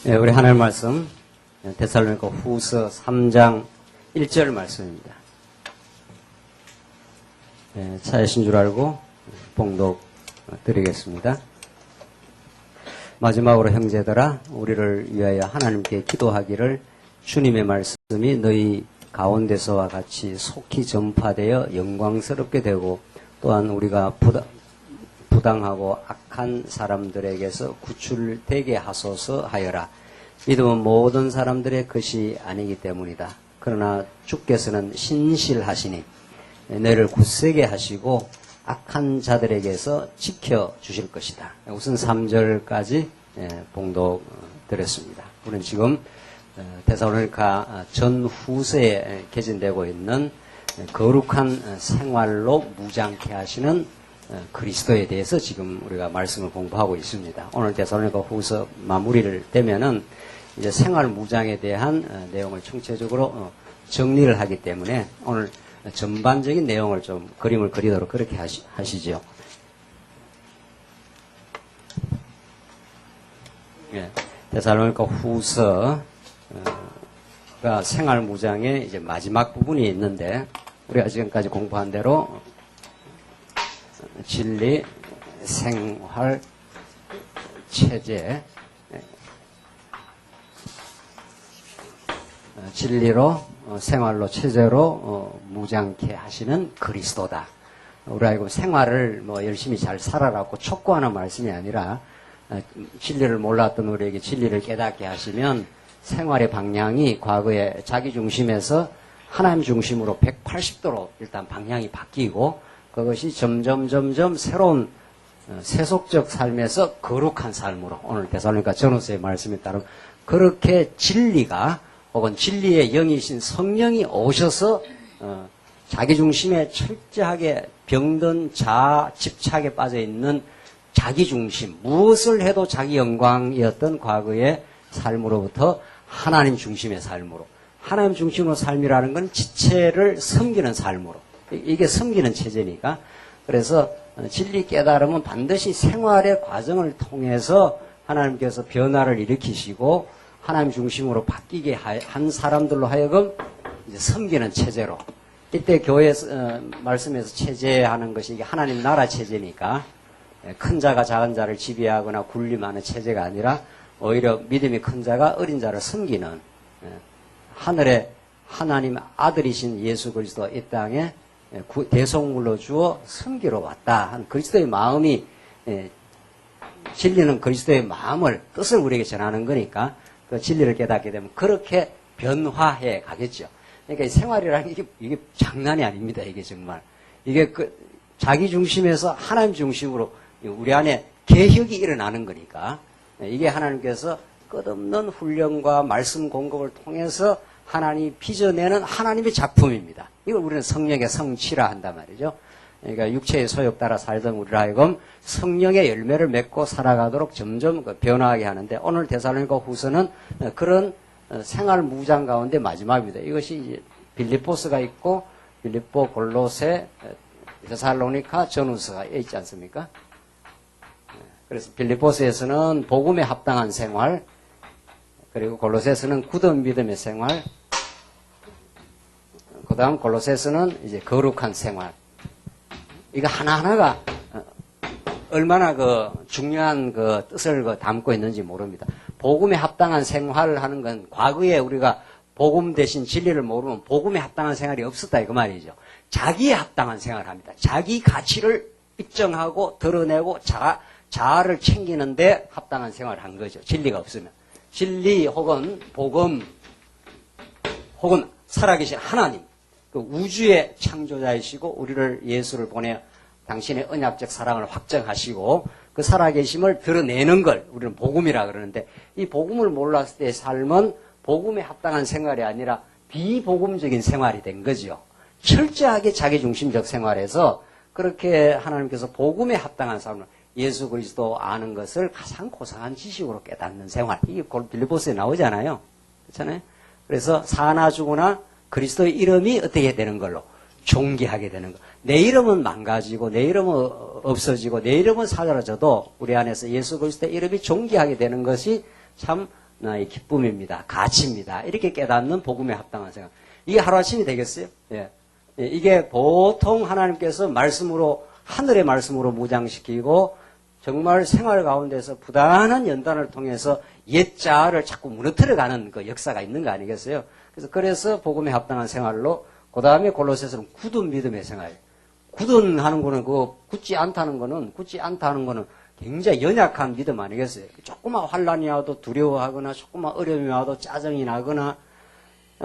네, 우리 하나님 말씀 데살로니가 후서 3장 1절 말씀입니다. 네, 차이신 줄 알고 봉독 드리겠습니다. 마지막으로 형제들아 우리를 위하여 하나님께 기도하기를 주님의 말씀이 너희 가운데서와 같이 속히 전파되어 영광스럽게 되고 또한 우리가 부당하고 악한 사람들에게서 구출되게 하소서 하여라. 믿음은 모든 사람들의 것이 아니기 때문이다. 그러나 주께서는 신실하시니 너희를 굳세게 하시고 악한 자들에게서 지켜주실 것이다. 우선 3절까지 봉독 드렸습니다. 우리는 지금 데살로니가 전후서에 개진되고 있는 거룩한 생활로 무장케 하시는 그리스도에 대해서 지금 우리가 말씀을 공부하고 있습니다. 오늘 데살로니가 후서 마무리를 되면은 이제 생활 무장에 대한 내용을 총체적으로 정리를 하기 때문에 오늘 전반적인 내용을 좀 그림을 그리도록 그렇게 하시죠. 예, 데살로니가 후서가 생활 무장의 이제 마지막 부분이 있는데 우리가 지금까지 공부한 대로 진리, 생활, 체제, 진리로 생활로 체제로 무장케 하시는 그리스도다. 우리 알고 생활을 열심히 잘 살아라고 촉구하는 말씀이 아니라 진리를 몰랐던 우리에게 진리를 깨닫게 하시면 생활의 방향이 과거에 자기 중심에서 하나님 중심으로 180도로 일단 방향이 바뀌고 그것이 점점 새로운 세속적 삶에서 거룩한 삶으로 오늘 데살로니가 전후서의 말씀에 따르면 그렇게 진리가 혹은 진리의 영이신 성령이 오셔서 자기 중심에 철저하게 병든 자아 집착에 빠져있는 자기 중심, 무엇을 해도 자기 영광이었던 과거의 삶으로부터 하나님 중심의 삶으로, 하나님 중심으로 삶이라는 건 지체를 섬기는 삶으로, 이게 섬기는 체제니까. 그래서 진리 깨달음은 반드시 생활의 과정을 통해서 하나님께서 변화를 일으키시고 하나님 중심으로 바뀌게 한 사람들로 하여금 이제 섬기는 체제로. 이때 교회 말씀에서 체제하는 것이 이게 하나님 나라 체제니까 큰 자가 작은 자를 지배하거나 군림하는 체제가 아니라 오히려 믿음이 큰 자가 어린 자를 섬기는 하늘의 하나님 아들이신 예수 그리스도 이 땅에 대속물로 주어 섬기러 왔다 한 그리스도의 마음이 진리는 그리스도의 마음을 뜻을 우리에게 전하는 거니까 그 진리를 깨닫게 되면 그렇게 변화해 가겠죠. 그러니까 생활이라는 게 이게 장난이 아닙니다. 이게 정말 이게 자기 중심에서 하나님 중심으로 우리 안에 개혁이 일어나는 거니까 이게 하나님께서 끝없는 훈련과 말씀 공급을 통해서 하나님이 빚어내는 하나님의 작품입니다. 이걸 우리는 성령의 성취라 한단 말이죠. 그러니까 육체의 소욕 따라 살던 우리라 하여금 성령의 열매를 맺고 살아가도록 점점 변화하게 하는데 오늘 데살로니가 후서는 그런 생활 무장 가운데 마지막입니다. 이것이 이제 빌립보서가 있고 빌립보, 골로새, 데살로니가 전후서가 있지 않습니까? 그래서 빌립보서에서는 복음에 합당한 생활, 그리고 골로새서는 굳은 믿음의 생활, 그 다음 골로새서는 이제 거룩한 생활. 이거 하나하나가 얼마나 중요한 뜻을 담고 있는지 모릅니다. 복음에 합당한 생활을 하는 건 과거에 우리가 복음 대신 진리를 모르면 복음에 합당한 생활이 없었다 이거 말이죠. 자기에 합당한 생활을 합니다. 자기 가치를 입증하고 드러내고 자아를 챙기는데 합당한 생활을 한 거죠. 진리가 없으면. 진리 혹은 복음 혹은 살아계신 하나님, 그 우주의 창조자이시고 우리를 예수를 보내 당신의 언약적 사랑을 확정하시고 그 살아계심을 드러내는 걸 우리는 복음이라 그러는데 이 복음을 몰랐을 때의 삶은 복음에 합당한 생활이 아니라 비복음적인 생활이 된 거죠. 철저하게 자기중심적 생활에서 그렇게 하나님께서 복음에 합당한 삶을 예수 그리스도 아는 것을 가장 고상한 지식으로 깨닫는 생활. 이게 빌립보서에 나오잖아요. 그렇잖아요. 그래서 사나 죽으나 그리스도의 이름이 어떻게 되는 걸로? 존귀하게 되는 것. 내 이름은 망가지고 내 이름은 없어지고 내 이름은 사라져도 우리 안에서 예수 그리스도의 이름이 존귀하게 되는 것이 참 나의 기쁨입니다. 가치입니다. 이렇게 깨닫는 복음에 합당한 생활. 이게 하루아침이 되겠어요? 예. 이게 보통 하나님께서 말씀으로, 하늘의 말씀으로 무장시키고 정말 생활 가운데서 부단한 연단을 통해서 옛자를 자꾸 무너뜨려가는 그 역사가 있는 거 아니겠어요? 그래서 복음에 합당한 생활로, 그 다음에 골로새서는 굳은 믿음의 생활. 굳은 하는 거는, 굳지 않다는 거는 굉장히 연약한 믿음 아니겠어요? 조그만 환란이 와도 두려워하거나, 조그만 어려움이 와도 짜증이 나거나,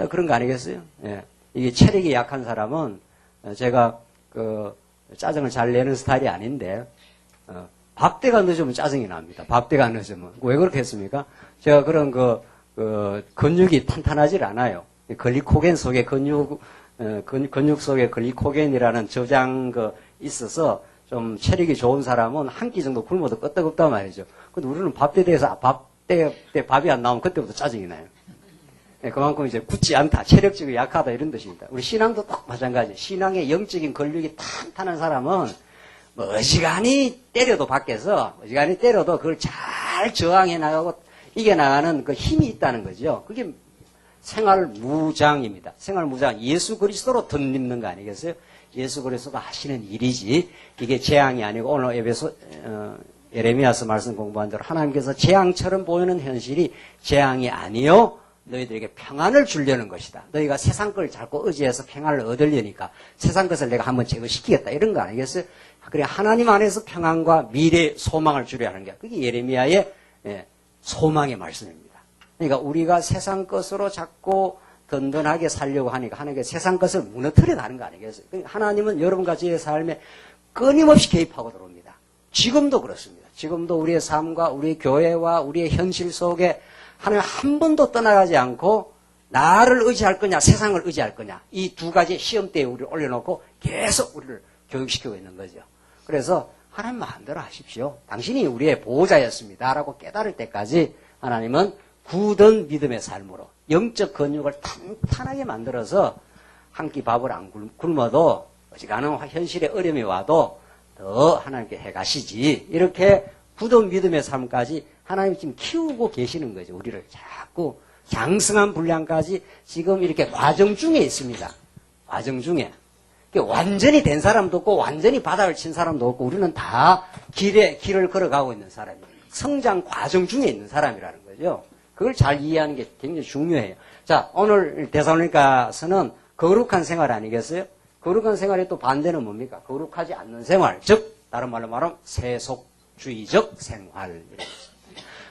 그런 거 아니겠어요? 예. 이게 체력이 약한 사람은, 제가 짜증을 잘 내는 스타일이 아닌데, 밥때가 늦으면 짜증이 납니다. 밥때가 늦으면. 왜 그렇게 했습니까? 제가 그런 근육이 탄탄하질 않아요. 글리코겐 속에 근육 속에 글리코겐이라는 저장 있어서 좀 체력이 좋은 사람은 한 끼 정도 굶어도 끄떡없단 말이죠. 근데 우리는 밥때에 대해서 밥때 밥이 안 나오면 그때부터 짜증이 나요. 그만큼 이제 굳지 않다, 체력적으로 약하다 이런 뜻입니다. 우리 신앙도 딱 마찬가지. 신앙의 영적인 근육이 탄탄한 사람은 뭐 어지간히 때려도 밖에서 어지간히 때려도 그걸 잘 저항해 나가고 이겨 나가는 그 힘이 있다는 거죠. 그게 생활 무장입니다. 생활 무장, 예수 그리스도로 덧입는 거 아니겠어요? 예수 그리스도가 하시는 일이지 이게 재앙이 아니고 오늘 예레미야서 말씀 공부한 대로 하나님께서 재앙처럼 보이는 현실이 재앙이 아니요 너희들에게 평안을 주려는 것이다. 너희가 세상 걸 자꾸 의지해서 평안을 얻으려니까 세상 것을 내가 한번 제거시키겠다 이런 거 아니겠어요? 그래 하나님 안에서 평안과 미래 소망을 주려 하는 게 그게 예레미야의 소망의 말씀입니다. 그러니까 우리가 세상 것으로 자꾸 든든하게 살려고 하니까 하나님께 세상 것을 무너뜨려 가는 거 아니겠어요? 하나님은 여러분과 저의 삶에 끊임없이 개입하고 들어옵니다. 지금도 그렇습니다. 지금도 우리의 삶과 우리 교회와 우리의 현실 속에 하나님 한 번도 떠나가지 않고 나를 의지할 거냐 세상을 의지할 거냐 이 두 가지 시험대에 우리를 올려놓고 계속 우리를 교육시키고 있는 거죠. 그래서 하나님 마음대로 하십시오. 당신이 우리의 보호자였습니다 라고 깨달을 때까지 하나님은 굳은 믿음의 삶으로 영적 근육을 탄탄하게 만들어서 한 끼 밥을 안 굶어도 어지간한 현실의 어려움이 와도 더 하나님께 해가시지 이렇게 굳은 믿음의 삶까지 하나님이 지금 키우고 계시는 거죠. 우리를 자꾸 장성한 분량까지 지금 이렇게 과정 중에 있습니다. 과정 중에. 완전히 된 사람도 없고 완전히 바닥을 친 사람도 없고 우리는 다 길을 걸어가고 있는 사람이에요. 성장 과정 중에 있는 사람이라는 거죠. 그걸 잘 이해하는 게 굉장히 중요해요. 자, 오늘 데살로니가서는 거룩한 생활 아니겠어요? 거룩한 생활의 또 반대는 뭡니까? 거룩하지 않는 생활. 즉, 다른 말로 말하면 세속주의적 생활.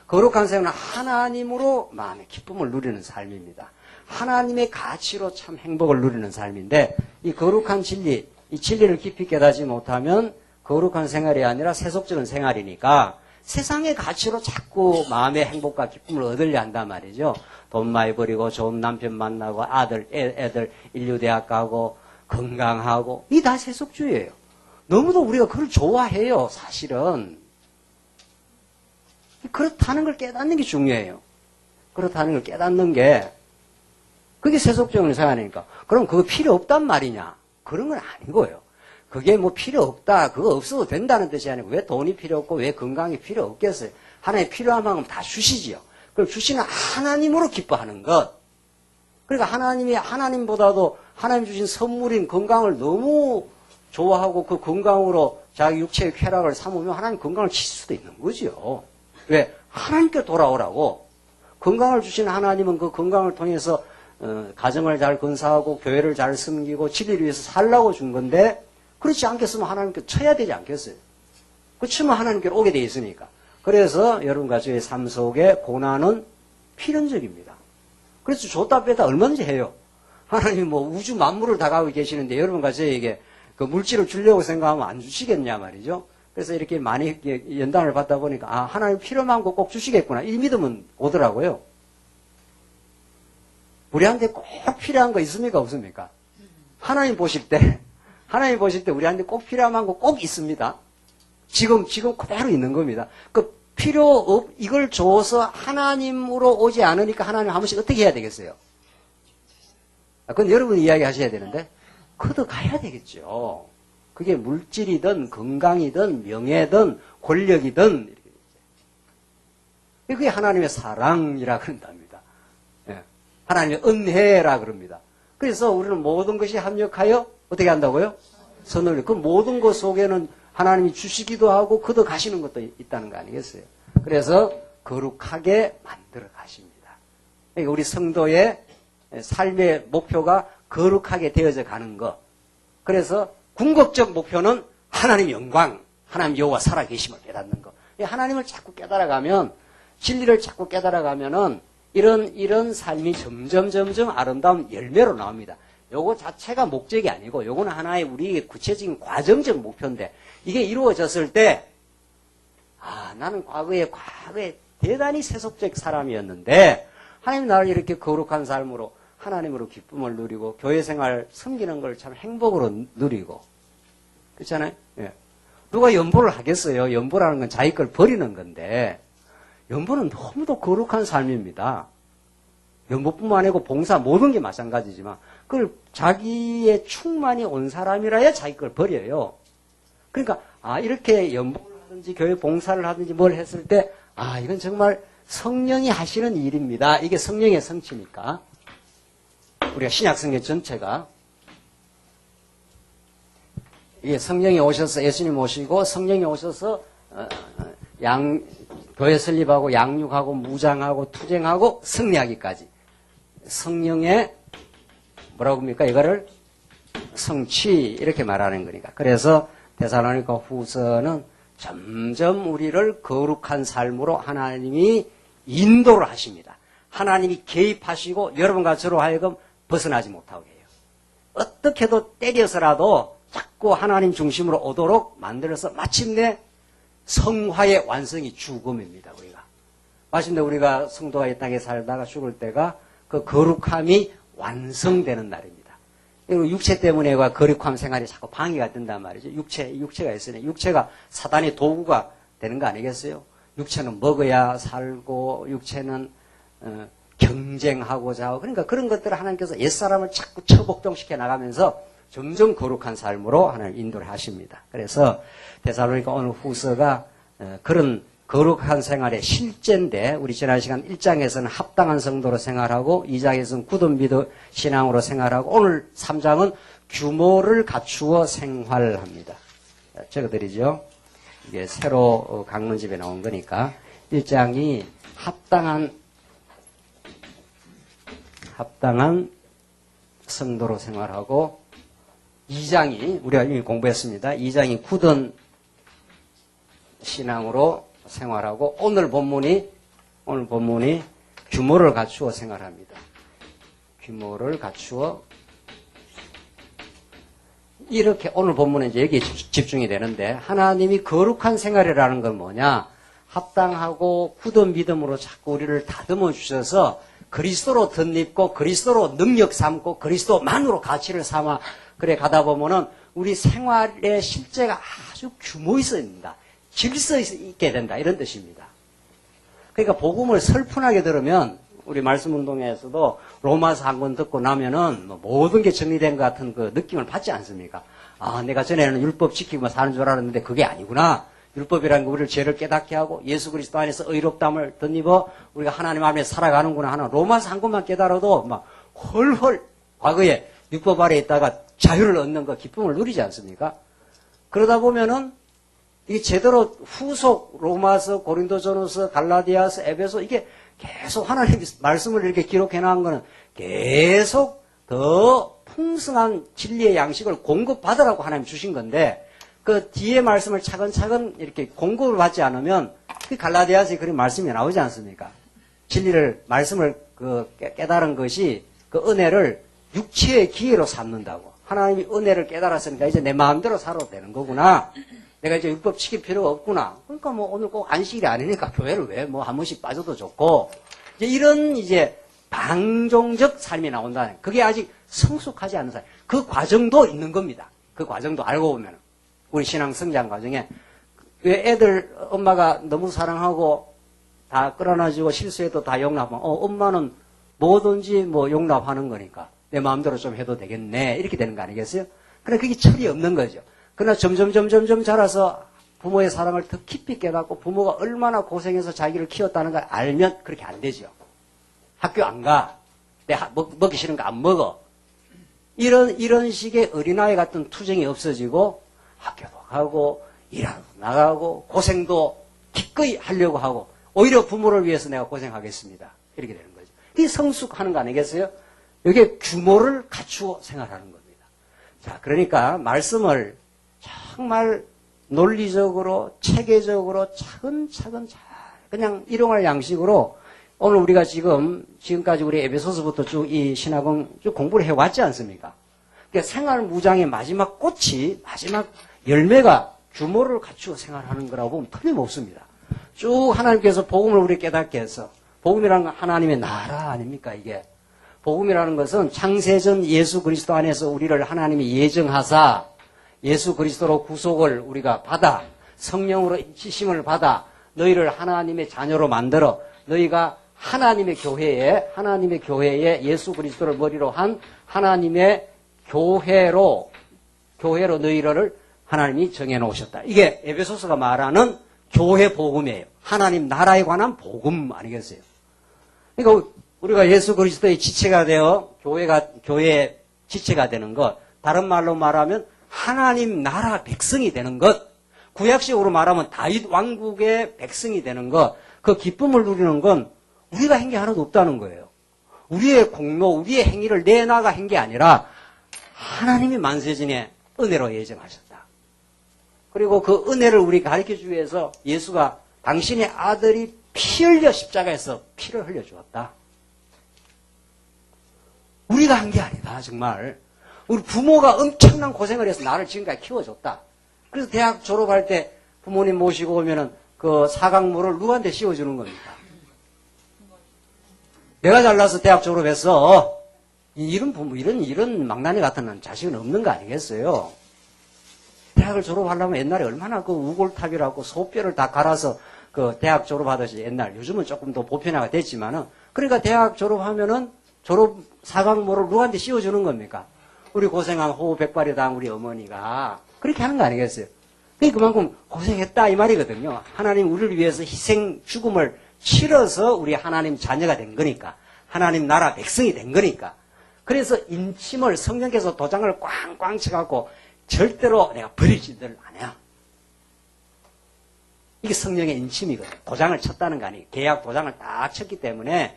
거룩한 생활은 하나님으로 마음의 기쁨을 누리는 삶입니다. 하나님의 가치로 참 행복을 누리는 삶인데 이 거룩한 진리, 이 진리를 깊이 깨닫지 못하면 거룩한 생활이 아니라 세속적인 생활이니까 세상의 가치로 자꾸 마음의 행복과 기쁨을 얻으려 한단 말이죠. 돈 많이 버리고 좋은 남편 만나고 애들 인류대학 가고 건강하고 이 다 세속주의예요. 너무도 우리가 그걸 좋아해요. 사실은. 그렇다는 걸 깨닫는 게 중요해요. 그렇다는 걸 깨닫는 게 그게 세속적인 생활이니까. 그럼 그거 필요 없단 말이냐? 그런 건 아니고요. 그게 뭐 필요 없다, 그거 없어도 된다는 뜻이 아니고 왜 돈이 필요 없고 왜 건강이 필요 없겠어요? 하나님 필요한 만큼 다 주시지요. 그럼 주시는 하나님으로 기뻐하는 것. 그러니까 하나님보다도 하나님 주신 선물인 건강을 너무 좋아하고 그 건강으로 자기 육체의 쾌락을 삼으면 하나님 건강을 칠 수도 있는 거죠. 왜? 하나님께 돌아오라고. 건강을 주신 하나님은 그 건강을 통해서 가정을 잘 건사하고 교회를 잘 섬기고 진리를 위해서 살라고 준 건데 그렇지 않겠으면 하나님께 쳐야 되지 않겠어요? 그 치면 하나님께로 오게 돼 있으니까. 그래서 여러분과 저의 삶 속에 고난은 필연적입니다. 그래서 줬다 뺐다 얼마든지 해요. 하나님 뭐 우주 만물을 다 가고 계시는데 여러분과 저에게 그 물질을 주려고 생각하면 안 주시겠냐 말이죠. 그래서 이렇게 많이 연단을 받다 보니까 아 하나님 필요한 거 꼭 주시겠구나 이 믿음은 오더라고요. 우리한테 꼭 필요한 거 있습니까 없습니까? 하나님 보실 때 우리한테 꼭 필요한 거 꼭 있습니다. 지금 그대로 있는 겁니다. 그 이걸 줘서 하나님으로 오지 않으니까 하나님 한 번씩 어떻게 해야 되겠어요? 그건 여러분이 이야기 하셔야 되는데 걷어가야 되겠죠. 그게 물질이든 건강이든 명예든 권력이든 그게 하나님의 사랑이라 그런답니다. 예. 하나님의 은혜라 그럽니다. 그래서 우리는 모든 것이 합력하여 어떻게 한다고요? 선을. 그 모든 것 속에는 하나님이 주시기도 하고 거둬 가시는 것도 있다는 거 아니겠어요? 그래서 거룩하게 만들어 가십니다. 그러니까 우리 성도의 삶의 목표가 거룩하게 되어져 가는 것. 그래서 궁극적 목표는 하나님 영광, 하나님 여호와 살아계심을 깨닫는 것. 하나님을 자꾸 깨달아가면, 진리를 자꾸 깨달아가면은 이런 삶이 점점 아름다운 열매로 나옵니다. 요거 자체가 목적이 아니고 요거는 하나의 우리의 구체적인 과정적 목표인데 이게 이루어졌을 때 나는 과거에 대단히 세속적 사람이었는데 하나님 나를 이렇게 거룩한 삶으로 하나님으로 기쁨을 누리고 교회 생활 섬기는 걸 참 행복으로 누리고 그렇잖아요. 예. 누가 연보를 하겠어요. 연보라는 건 자기 걸 버리는 건데 연보는 너무도 거룩한 삶입니다. 연보뿐만 아니고 봉사 모든 게 마찬가지지만 그걸 자기의 충만이 온 사람이라야 자기 걸 버려요. 그러니까 이렇게 연보를 하든지 교회 봉사를 하든지 뭘 했을 때 이건 정말 성령이 하시는 일입니다. 이게 성령의 성취니까 우리가 신약성경 전체가 이게 성령이 오셔서 예수님 오시고 성령이 오셔서 교회 설립하고 양육하고 무장하고 투쟁하고 승리하기까지 성령의 뭐라고 합니까? 이거를 성취 이렇게 말하는 거니까. 그래서 데살로니가 후서는 점점 우리를 거룩한 삶으로 하나님이 인도를 하십니다. 하나님이 개입하시고 여러분과 저로 하여금 벗어나지 못하게 해요. 어떻게도 때려서라도 자꾸 하나님 중심으로 오도록 만들어서 마침내 성화의 완성이 죽음입니다. 우리가 마침내 우리가 성도가 이 땅에 살다가 죽을 때가 그 거룩함이 완성되는 날입니다. 육체 때문에 거룩함 생활이 자꾸 방해가 된단 말이죠. 육체가 있으니 육체가 사단의 도구가 되는 거 아니겠어요? 육체는 먹어야 살고 육체는 경쟁하고자 하고 그러니까 그런 것들을 하나님께서 옛사람을 자꾸 처복종시켜 나가면서 점점 거룩한 삶으로 하나님 인도를 하십니다. 그래서 데살로니가 오늘 후서가 그런 거룩한 생활의 실제인데 우리 지난 시간 1장에서는 합당한 성도로 생활하고 2장에서는 굳은 믿음 신앙으로 생활하고 오늘 3장은 규모를 갖추어 생활합니다. 적어드리죠. 이게 새로 강론집에 나온 거니까 1장이 합당한 성도로 생활하고 2장이 우리가 이미 공부했습니다. 2장이 굳은 신앙으로 생활하고 오늘 본문이 규모를 갖추어 생활합니다. 규모를 갖추어 이렇게 오늘 본문은 이제 여기에 집중이 되는데 하나님이 거룩한 생활이라는 건 뭐냐? 합당하고 굳은 믿음으로 자꾸 우리를 다듬어 주셔서 그리스도로 덧입고 그리스도로 능력 삼고 그리스도만으로 가치를 삼아 그래 가다 보면은 우리 생활의 실제가 아주 규모 있습니다. 질서 있게 된다 이런 뜻입니다. 그러니까 복음을 설픈하게 들으면 우리 말씀 운동에서도 로마서 한 권 듣고 나면은 모든 게 정리된 것 같은 그 느낌을 받지 않습니까? 내가 전에는 율법 지키고 사는 줄 알았는데 그게 아니구나. 율법이라는 게 우리를 죄를 깨닫게 하고 예수 그리스도 안에서 의롭다함을 덧입어 우리가 하나님 앞에서 살아가는구나 하는 로마서 한 권만 깨달아도 막 헐헐 과거에 율법 아래 있다가 자유를 얻는 그 기쁨을 누리지 않습니까? 그러다 보면은 이게 제대로 후속 로마서, 고린도전서, 갈라디아서, 에베소 이게 계속 하나님의 말씀을 이렇게 기록해 놓은 거는 계속 더 풍성한 진리의 양식을 공급받으라고 하나님 주신 건데 그 뒤에 말씀을 차근차근 이렇게 공급을 받지 않으면 그 갈라디아서에 그런 말씀이 나오지 않습니까? 진리를 말씀을 깨달은 것이 그 은혜를 육체의 기회로 삼는다고. 하나님이 은혜를 깨달았으니까 이제 내 마음대로 살아도 되는 거구나. 내가 이제 율법 지킬 필요가 없구나. 그러니까 오늘 꼭 안식일이 아니니까 교회를 왜 한 번씩 빠져도 좋고. 이제 이런 방종적 삶이 나온다는. 그게 아직 성숙하지 않은 삶. 그 과정도 있는 겁니다. 그 과정도 알고 보면. 우리 신앙 성장 과정에. 왜 애들 엄마가 너무 사랑하고 다 끌어놔주고 실수해도 다 용납하면, 엄마는 뭐든지 용납하는 거니까. 내 마음대로 좀 해도 되겠네. 이렇게 되는 거 아니겠어요? 그러나 그게 철이 없는 거죠. 그러나 점점 자라서 부모의 사랑을 더 깊이 깨닫고 부모가 얼마나 고생해서 자기를 키웠다는 걸 알면 그렇게 안 되죠. 학교 안 가. 내가 먹기 싫은 거 안 먹어. 이런 식의 어린아이 같은 투정이 없어지고 학교도 가고 일하러 나가고 고생도 기꺼이 하려고 하고 오히려 부모를 위해서 내가 고생하겠습니다. 이렇게 되는 거죠. 이게 성숙하는 거 아니겠어요? 이게 규모를 갖추어 생활하는 겁니다. 자, 그러니까 말씀을 정말 논리적으로 체계적으로 차근차근 잘 그냥 일용할 양식으로 오늘 우리가 지금까지 우리 에베소서부터 쭉 이 신학은 쭉 공부를 해왔지 않습니까? 그러니까 생활 무장의 마지막 꽃이 마지막 열매가 규모를 갖추어 생활하는 거라고 보면 틀림없습니다. 쭉 하나님께서 복음을 우리 깨닫게 해서 복음이라는 건 하나님의 나라 아닙니까 이게. 복음이라는 것은 창세전 예수 그리스도 안에서 우리를 하나님이 예정하사 예수 그리스도로 구속을 우리가 받아 성령으로 인치심을 받아 너희를 하나님의 자녀로 만들어 너희가 하나님의 교회에 예수 그리스도를 머리로 한 하나님의 교회로 너희를 하나님이 정해 놓으셨다. 이게 에베소서가 말하는 교회 복음이에요. 하나님 나라에 관한 복음 아니겠어요? 그러니까 우리가 예수 그리스도의 지체가 되어 교회의 지체가 되는 것, 다른 말로 말하면 하나님 나라 백성이 되는 것, 구약식으로 말하면 다윗 왕국의 백성이 되는 것, 그 기쁨을 누리는 건 우리가 한 게 하나도 없다는 거예요. 우리의 공로, 우리의 행위를 내나가 한 게 아니라 하나님이 만세전에 은혜로 예정하셨다. 그리고 그 은혜를 우리 가르쳐주기 위해서 예수가 당신의 아들이 피 흘려 십자가에서 피를 흘려주었다. 우리가 한 게 아니다, 정말. 우리 부모가 엄청난 고생을 해서 나를 지금까지 키워줬다. 그래서 대학 졸업할 때 부모님 모시고 오면은 그 사각모를 누구한테 씌워주는 겁니까? 내가 잘나서 대학 졸업했어. 이런 부모, 이런 망나니 같은 자식은 없는 거 아니겠어요? 대학을 졸업하려면 옛날에 얼마나 그 우골탑이라고 소뼈를 다 갈아서 그 대학 졸업하듯이 옛날, 요즘은 조금 더 보편화가 됐지만은, 그러니까 대학 졸업하면은 졸업 사각모를 누구한테 씌워주는 겁니까? 우리 고생한 호백발이당 우리 어머니가 그렇게 하는 거 아니겠어요? 그만큼 고생했다 이 말이거든요. 하나님 우리를 위해서 희생 죽음을 치러서 우리 하나님 자녀가 된 거니까, 하나님 나라 백성이 된 거니까. 그래서 인침을 성령께서 도장을 꽝꽝 쳐갖고 절대로 내가 버리지들 않아. 이게 성령의 인침이거든. 도장을 쳤다는 거 아니에요. 계약 도장을 딱 쳤기 때문에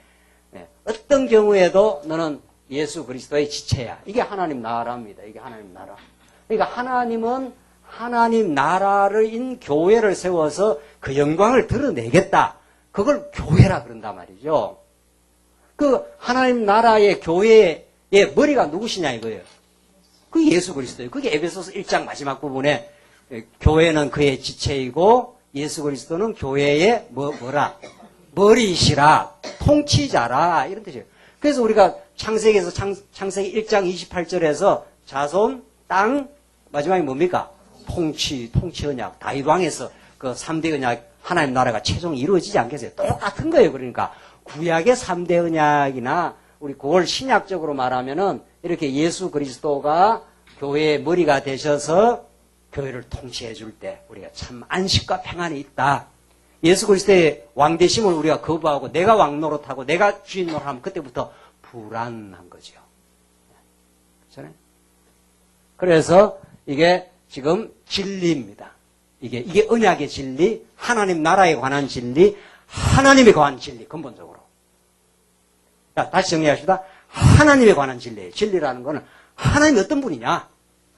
어떤 경우에도 너는 예수 그리스도의 지체야. 이게 하나님 나라입니다. 이게 하나님 나라. 그러니까 하나님은 하나님 나라인 교회를 세워서 그 영광을 드러내겠다. 그걸 교회라 그런단 말이죠. 그 하나님 나라의 교회의 머리가 누구시냐 이거예요. 그 예수 그리스도예요. 그게 에베소서 1장 마지막 부분에 교회는 그의 지체이고 예수 그리스도는 교회의 뭐라? 머리이시라, 통치자라 이런 뜻이에요. 그래서 우리가 창세기에서 창세기 1장 28절에서 자손, 땅, 마지막에 뭡니까? 통치 언약, 다윗 왕에서 그 3대 언약 하나님 나라가 최종 이루어지지 않겠어요? 똑같은 거예요. 그러니까 구약의 3대 언약이나 우리 그걸 신약적으로 말하면은 이렇게 예수 그리스도가 교회의 머리가 되셔서 교회를 통치해 줄 때 우리가 참 안식과 평안이 있다. 예수 그리스도의 왕되심을 우리가 거부하고 내가 왕노릇하고 내가 주인 노릇하면 그때부터 불안한 거죠. 그렇잖아요? 그래서 이게 지금 진리입니다. 이게 언약의 진리, 하나님 나라에 관한 진리, 하나님에 관한 진리, 근본적으로. 자, 다시 정리합시다. 하나님에 관한 진리예요. 진리라는 거는 하나님이 어떤 분이냐?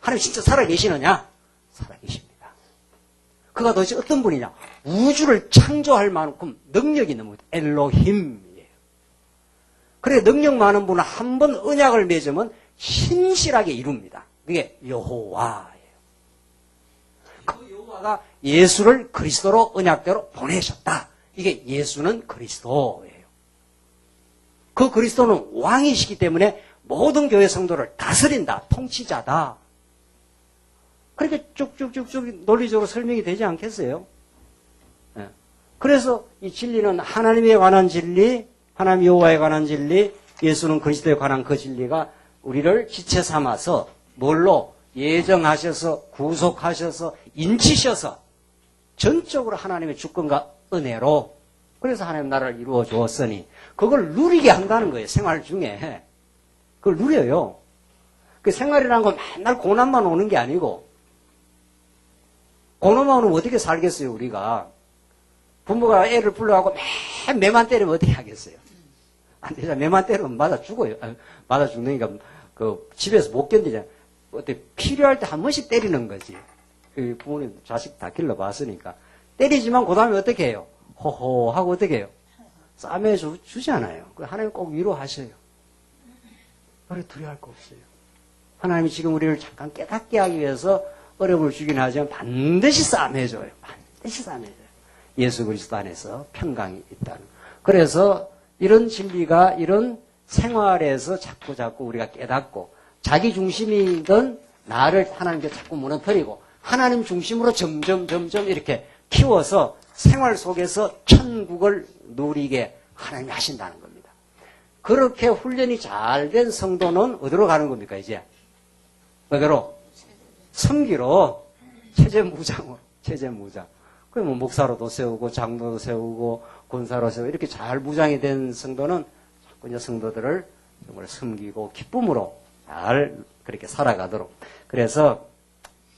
하나님 진짜 살아계시느냐? 살아계십니다. 그가 도대체 어떤 분이냐? 우주를 창조할 만큼 능력이 있는 분, 엘로힘이에요. 그래, 능력 많은 분은 한 번 언약을 맺으면 신실하게 이룹니다. 그게 여호와예요. 그 여호와가 예수를 그리스도로 언약대로 보내셨다. 이게 예수는 그리스도예요. 그 그리스도는 왕이시기 때문에 모든 교회 성도를 다스린다. 통치자다. 그렇게 쭉쭉쭉쭉 논리적으로 설명이 되지 않겠어요? 네. 그래서 이 진리는 하나님에 관한 진리, 하나님 여호와에 관한 진리, 예수는 그리스도에 관한 그 진리가 우리를 지체 삼아서 뭘로 예정하셔서 구속하셔서 인치셔서 전적으로 하나님의 주권과 은혜로 그래서 하나님 나라를 이루어 주었으니 그걸 누리게 한다는 거예요. 생활 중에. 그걸 누려요. 그 생활이라는 건 맨날 고난만 오는 게 아니고 고난만 오면 어떻게 살겠어요, 우리가. 부모가 애를 불러가고 매만 때리면 어떻게 하겠어요? 안 되잖아. 매만 때리면 맞아 죽어요. 맞아 죽으니까 그 집에서 못 견디잖아. 어떻게 필요할 때 한 번씩 때리는 거지. 그 부모님 자식 다 길러봤으니까. 때리지만 그 다음에 어떻게 해요? 호호 하고 어떻게 해요? 싸매 주잖아요. 하나님 꼭 위로하셔요. 그래 두려워할 거 없어요. 하나님이 지금 우리를 잠깐 깨닫게 하기 위해서 어려움을 주긴 하지만 반드시 싸매줘요. 반드시 싸매줘요. 예수 그리스도 안에서 평강이 있다는. 그래서 이런 진리가 이런 생활에서 자꾸 우리가 깨닫고 자기 중심이든 나를 하나님께 자꾸 무너뜨리고 하나님 중심으로 점점 이렇게 키워서 생활 속에서 천국을 누리게 하나님이 하신다는 겁니다. 그렇게 훈련이 잘 된 성도는 어디로 가는 겁니까 이제? 어디로? 섬기로 체제무장으로. 그러면 목사로도 세우고 장로도 세우고 권사로 세우고 이렇게 잘 무장이 된 성도는 자꾸 이제 성도들을 정말 섬기고 기쁨으로 잘 그렇게 살아가도록. 그래서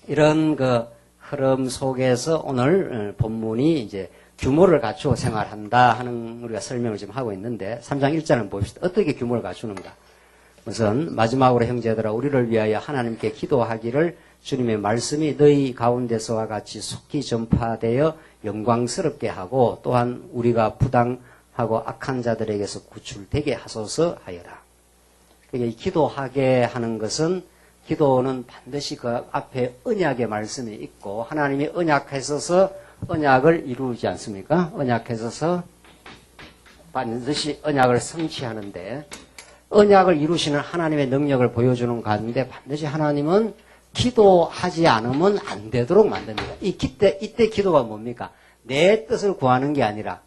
이런 그 흐름 속에서 오늘 본문이 이제 규모를 갖추어 생활한다 하는 우리가 설명을 지금 하고 있는데 3장 1절을 봅시다. 어떻게 규모를 갖추는가? 우선 마지막으로 형제들아 우리를 위하여 하나님께 기도하기를 주님의 말씀이 너희 가운데서와 같이 속히 전파되어 영광스럽게 하고 또한 우리가 부당하고 악한 자들에게서 구출되게 하소서 하여라. 그러니까 기도하게 하는 것은 기도는 반드시 그 앞에 언약의 말씀이 있고 하나님이 언약하셔서 언약을 이루지 않습니까? 언약하셔서 반드시 언약을 성취하는데 언약을 이루시는 하나님의 능력을 보여주는 가운데 반드시 하나님은 기도하지 않으면 안 되도록 만듭니다. 이때 기도가 뭡니까? 내 뜻을 구하는 게 아니라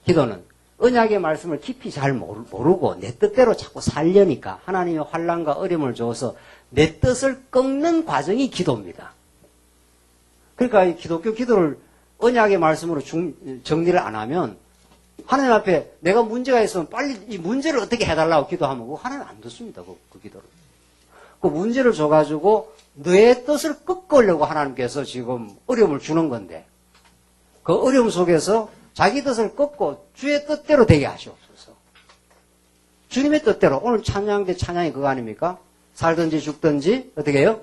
기도는 언약의 말씀을 깊이 잘 모르고 내 뜻대로 자꾸 살려니까 하나님의 환난과 어려움을 줘서 내 뜻을 꺾는 과정이 기도입니다. 그러니까 이 기독교 기도를 언약의 말씀으로 정리를 안 하면 하나님 앞에 내가 문제가 있으면 빨리 이 문제를 어떻게 해달라고 기도하면 하나님 안 듣습니다. 그 기도를. 그 문제를 줘가지고 너의 뜻을 꺾으려고 하나님께서 지금 어려움을 주는 건데 그 어려움 속에서 자기 뜻을 꺾고 주의 뜻대로 되게 하시옵소서. 주님의 뜻대로. 오늘 찬양대 찬양이 그거 아닙니까? 살든지 죽든지 어떻게 해요?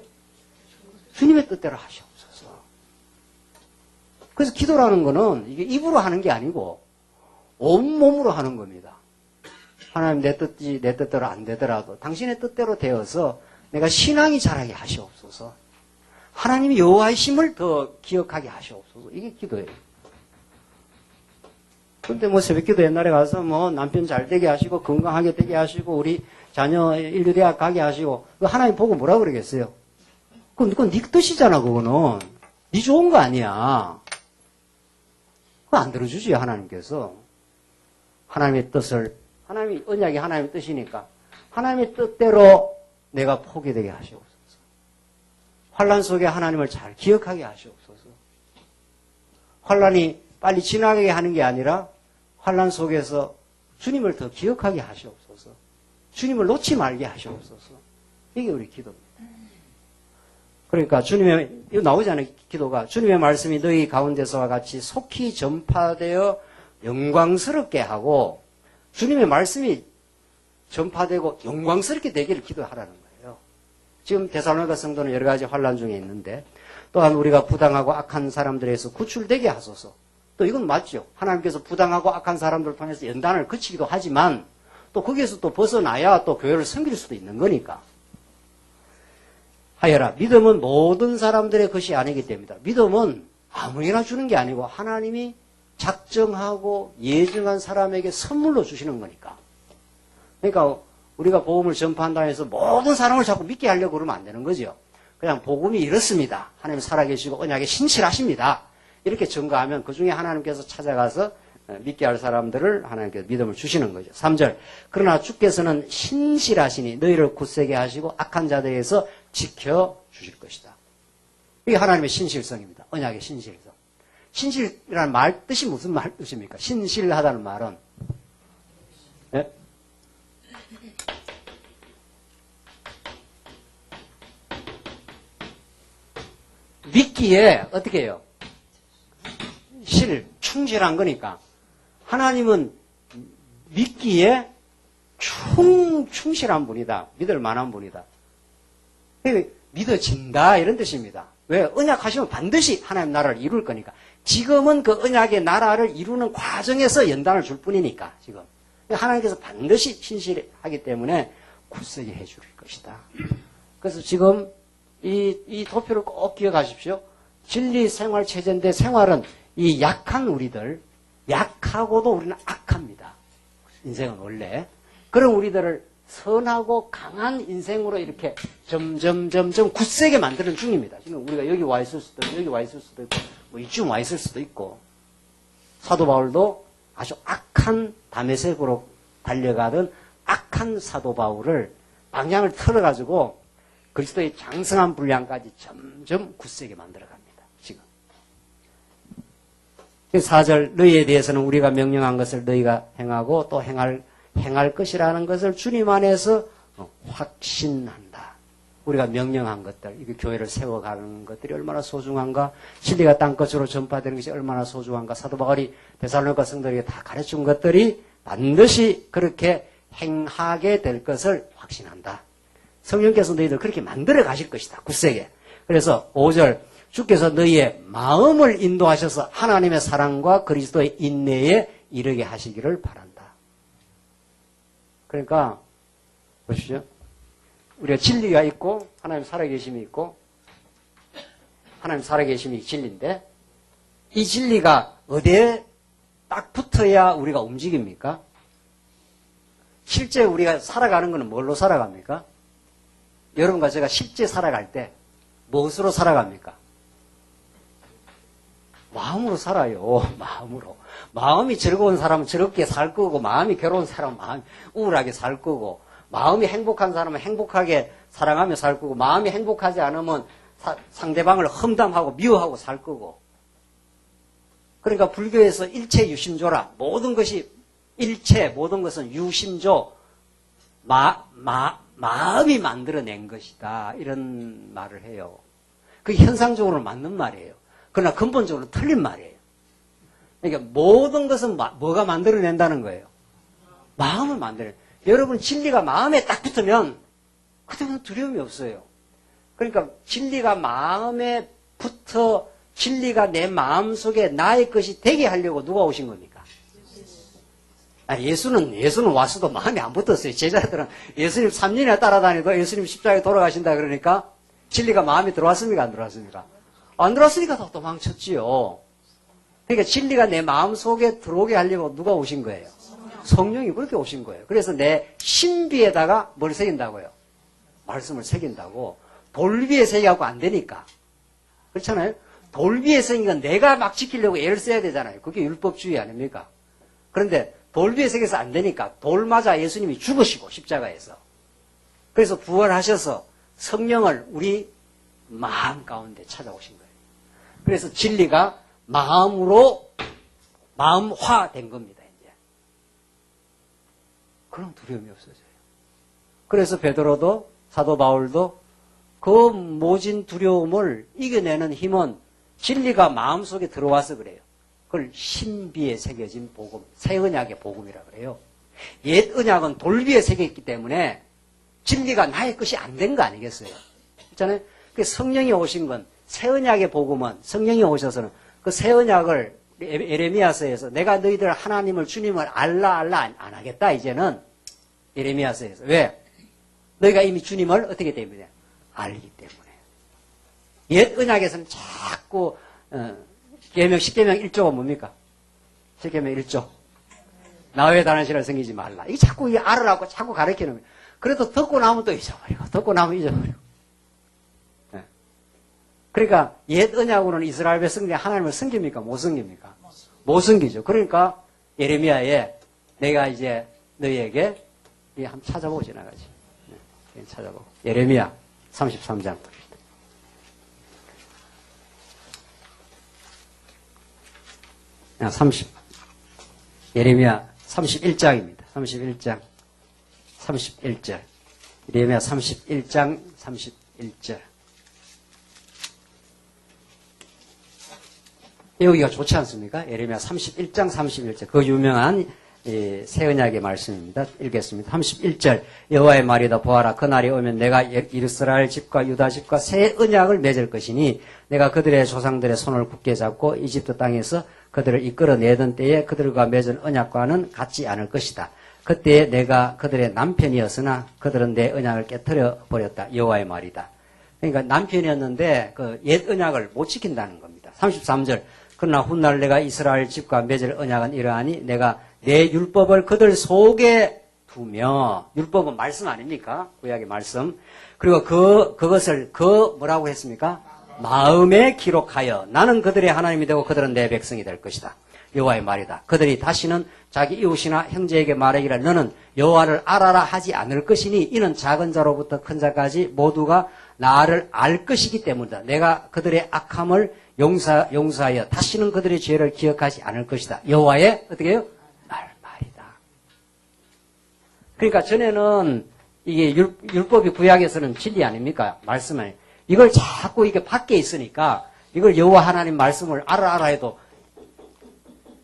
주님의 뜻대로 하시옵소서. 그래서 기도라는 거는 이게 입으로 하는 게 아니고 온몸으로 하는 겁니다. 하나님 내 뜻대로 안 되더라도 당신의 뜻대로 되어서 내가 신앙이 자라게 하시옵소서. 하나님이 여호와이심을 더 기억하게 하시옵소서. 이게 기도예요. 근데 새벽기도 옛날에 가서 남편 잘 되게 하시고 건강하게 되게 하시고 우리 자녀 인류대학 가게 하시고 하나님 보고 뭐라 그러겠어요? 그건 네 뜻이잖아. 그거는 네 좋은 거 아니야. 그거 안 들어주지 하나님께서. 하나님의 뜻을 하나님이 언약이 하나님의 뜻이니까 하나님의 뜻대로 내가 포기되게 하시옵소서. 환난 속에 하나님을 잘 기억하게 하시옵소서. 환난이 빨리 지나가게 하는 게 아니라 환난 속에서 주님을 더 기억하게 하시옵소서. 주님을 놓지 말게 하시옵소서. 이게 우리 기도입니다. 그러니까 이거 나오잖아요. 기도가 주님의 말씀이 너희 가운데서와 같이 속히 전파되어 영광스럽게 하고 주님의 말씀이 전파되고 영광스럽게 되기를 기도하라는 거예요. 지금 데살로니가 성도는 여러 가지 환난 중에 있는데 또한 우리가 부당하고 악한 사람들에서 구출되게 하소서. 또 이건 맞죠. 하나님께서 부당하고 악한 사람들을 통해서 연단을 그치기도 하지만 또 거기에서 또 벗어나야 또 교회를 섬길 수도 있는 거니까. 하여라. 믿음은 모든 사람들의 것이 아니기 때문이다. 믿음은 아무나 주는 게 아니고 하나님이 작정하고 예정한 사람에게 선물로 주시는 거니까. 그러니까 우리가 복음을 전파한다 해서 모든 사람을 자꾸 믿게 하려고 그러면 안 되는 거죠. 그냥 복음이 이렇습니다. 하나님 살아계시고 언약에 신실하십니다. 이렇게 증거하면 그 중에 하나님께서 찾아가서 믿게 할 사람들을 하나님께서 믿음을 주시는 거죠. 3절. 그러나 주께서는 신실하시니 너희를 굳세게 하시고 악한 자들에게서 지켜주실 것이다. 이게 하나님의 신실성입니다. 언약의 신실성. 신실이라는 말 뜻이 무슨 말 뜻입니까? 신실하다는 말은 예? 믿기에 어떻게 해요? 충실한 거니까. 하나님은 믿기에 충실한 분이다. 믿을 만한 분이다. 믿어진다 이런 뜻입니다. 왜? 언약하시면 반드시 하나님 나라를 이룰 거니까. 지금은 그 언약의 나라를 이루는 과정에서 연단을 줄 뿐이니까 지금. 하나님께서 반드시 신실하기 때문에 굳세게 해줄 것이다. 그래서 지금 이 도표를 꼭 기억하십시오. 진리 생활 체제인데 생활은 이 약한 우리들, 약하고도 우리는 악합니다. 인생은 원래. 그런 우리들을 선하고 강한 인생으로 이렇게 점점 굳세게 만드는 중입니다. 지금 우리가 여기 와 있을 수도 있고, 여기 와 있을 수도 있고, 뭐 이쯤 와 있을 수도 있고. 사도 바울도 아주 악한 다메섹으로 달려가던 악한 사도 바울을 방향을 틀어가지고 그리스도의 장성한 분량까지 점점 굳세게 만들어갑니다. 지금. 4절 너희에 대해서는 우리가 명령한 것을 너희가 행하고 또 행할 것이라는 것을 주님 안에서 확신한다. 우리가 명령한 것들, 이게 교회를 세워가는 것들이 얼마나 소중한가, 진리가 땅끝으로 전파되는 것이 얼마나 소중한가, 사도 바울이 데살로니가 성도에게 다 가르친 것들이 반드시 그렇게 행하게 될 것을 확신한다. 성령께서 너희들 그렇게 만들어 가실 것이다. 굳세게. 그래서 5절 주께서 너희의 마음을 인도하셔서 하나님의 사랑과 그리스도의 인내에 이르게 하시기를 바란다. 그러니까 보십시오. 우리가 진리가 있고 하나님 살아계심이 있고 하나님 살아계심이 진리인데 이 진리가 어디에 딱 붙어야 우리가 움직입니까? 실제 우리가 살아가는 것은 뭘로 살아갑니까? 여러분과 제가 실제 살아갈 때 무엇으로 살아갑니까? 마음으로 살아요. 마음으로. 마음이 즐거운 사람은 즐겁게 살 거고, 마음이 괴로운 사람은 마음이 우울하게 살 거고, 마음이 행복한 사람은 행복하게 사랑하며 살 거고, 마음이 행복하지 않으면 상대방을 험담하고 미워하고 살 거고. 그러니까 불교에서 일체 유심조라. 모든 것이 일체, 모든 것은 유심조. 마음이 만들어낸 것이다. 이런 말을 해요. 그게 현상적으로 맞는 말이에요. 그러나 근본적으로 틀린 말이에요. 그러니까 모든 것은 뭐가 만들어낸다는 거예요? 마음을 만들어내. 여러분 진리가 마음에 딱 붙으면 그때는 두려움이 없어요. 그러니까 진리가 마음에 붙어 진리가 내 마음속에 나의 것이 되게 하려고 누가 오신 겁니까? 예수는 왔어도 마음에 안 붙었어요. 제자들은 예수님 3년이나 따라다니도 예수님 십자가에 돌아가신다 그러니까 진리가 마음에 들어왔습니까? 안 들어왔습니까? 안 들어왔으니까 더 도망쳤지요. 그러니까 진리가 내 마음속에 들어오게 하려고 누가 오신 거예요? 성령이 그렇게 오신 거예요. 그래서 내 신비에다가 뭘 새긴다고요? 말씀을 새긴다고. 돌 위에 새기갖고 안 되니까. 그렇잖아요? 돌 위에 새긴 건 내가 막 지키려고 애를 써야 되잖아요. 그게 율법주의 아닙니까? 그런데 돌 위에 새겨서 안 되니까 돌 맞아 예수님이 죽으시고 십자가에서. 그래서 부활하셔서 성령을 우리 마음 가운데 찾아오신 거예요. 그래서 진리가 마음으로 마음화된 겁니다. 이제. 그럼 두려움이 없어져요. 그래서 베드로도 사도 바울도 그 모진 두려움을 이겨내는 힘은 진리가 마음속에 들어와서 그래요. 그걸 신비에 새겨진 복음, 새 언약의 복음이라 그래요. 옛 언약은 돌 위에 새겼기 때문에 진리가 나의 것이 안 된 거 아니겠어요? 그렇잖아요? 성령이 오신 건 새 언약의 복음은 성령이 오셔서는 그 새 언약을 예레미야서에서 내가 너희들 하나님을 주님을 알라 안 하겠다 이제는 예레미야서에서 왜? 너희가 이미 주님을 어떻게 때문에? 알기 때문에. 옛 언약에서는 자꾸 계명 10계명 1조가 뭡니까? 10계명 1조. 나 외에 다른 신을 섬기지 말라. 이게 자꾸 이게 알으라고 자꾸 가르치는 거예요. 그래도 듣고 나면 또 잊어버리고 듣고 나면 잊어버리고. 네. 그러니까 옛 언약으로는 이스라엘 백성들이 하나님을 섬깁니까? 못 섬깁니까? 못 섬기죠. 그러니까 예레미야에 내가 이제 너희에게 한번 찾아보고 지나가지. 네. 찾아보고. 예레미야 33장. 예레미야 31장입니다. 31장 31절. 예레미야 31장 31절. 여기가 좋지 않습니까? 예레미야 31장 31절. 그 유명한 새 언약의 말씀입니다. 읽겠습니다. 31절. 여호와의 말이다. 보아라. 그날이 오면 내가 이스라엘 집과 유다 집과 새 언약을 맺을 것이니 내가 그들의 조상들의 손을 굳게 잡고 이집트 땅에서 그들을 이끌어내던 때에 그들과 맺은 언약과는 같지 않을 것이다. 그때 내가 그들의 남편이었으나 그들은 내 언약을 깨뜨려 버렸다. 여호와의 말이다. 그러니까 남편이었는데 그 옛 언약을 못 지킨다는 겁니다. 33절. 그러나 훗날 내가 이스라엘 집과 맺을 언약은 이러하니 내가 내 율법을 그들 속에 두며, 율법은 말씀 아닙니까? 구약의 말씀. 그리고 그것을 뭐라고 했습니까? 마음에 기록하여 나는 그들의 하나님이 되고 그들은 내 백성이 될 것이다. 여호와의 말이다. 그들이 다시는 자기 이웃이나 형제에게 말하기를 너는 여호와를 알아라 하지 않을 것이니 이는 작은 자로부터 큰 자까지 모두가 나를 알 것이기 때문이다. 내가 그들의 악함을 용서하여 다시는 그들의 죄를 기억하지 않을 것이다. 여호와의 어떻게 해요? 말이다. 그러니까 전에는 이게 율법이 구약에서는 진리 아닙니까? 말씀을. 이걸 자꾸 이게 밖에 있으니까 이걸 여호와 하나님 말씀을 알아 해도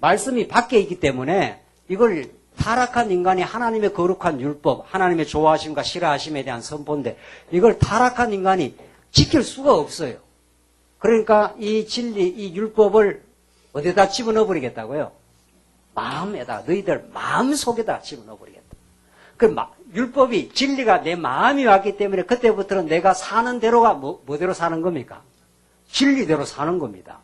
말씀이 밖에 있기 때문에 이걸 타락한 인간이 하나님의 거룩한 율법, 하나님의 좋아하심과 싫어하심에 대한 선포인데 이걸 타락한 인간이 지킬 수가 없어요. 그러니까 이 진리, 이 율법을 어디다 집어넣어 버리겠다고요? 마음에다, 너희들 마음 속에다 집어넣어 버리겠다. 그 율법이, 진리가 내 마음이 왔기 때문에 그때부터는 내가 사는 대로가 뭐대로 사는 겁니까? 진리대로 사는 겁니다.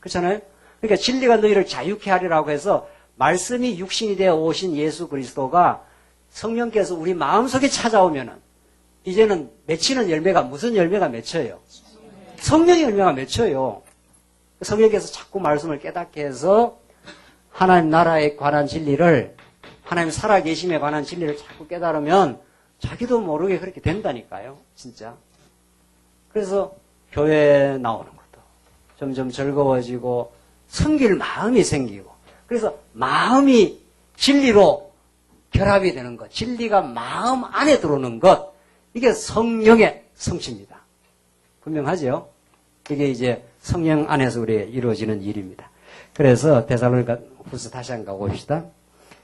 그렇잖아요? 그러니까 진리가 너희를 자유케 하리라고 해서 말씀이 육신이 되어 오신 예수 그리스도가 성령께서 우리 마음속에 찾아오면은 이제는 맺히는 열매가 무슨 열매가 맺혀요? 성령의 열매가 맺혀요. 성령께서 자꾸 말씀을 깨닫게 해서 하나님 나라에 관한 진리를, 하나님 살아계심에 관한 진리를 자꾸 깨달으면 자기도 모르게 그렇게 된다니까요. 진짜. 그래서 교회에 나오는 것도 점점 즐거워지고 섬길 마음이 생기고, 그래서 마음이 진리로 결합이 되는 것, 진리가 마음 안에 들어오는 것, 이게 성령의 성취입니다. 분명하죠? 이게 이제 성령 안에서 우리에 이루어지는 일입니다. 그래서 데살로니가 후서 다시 한번 가봅시다.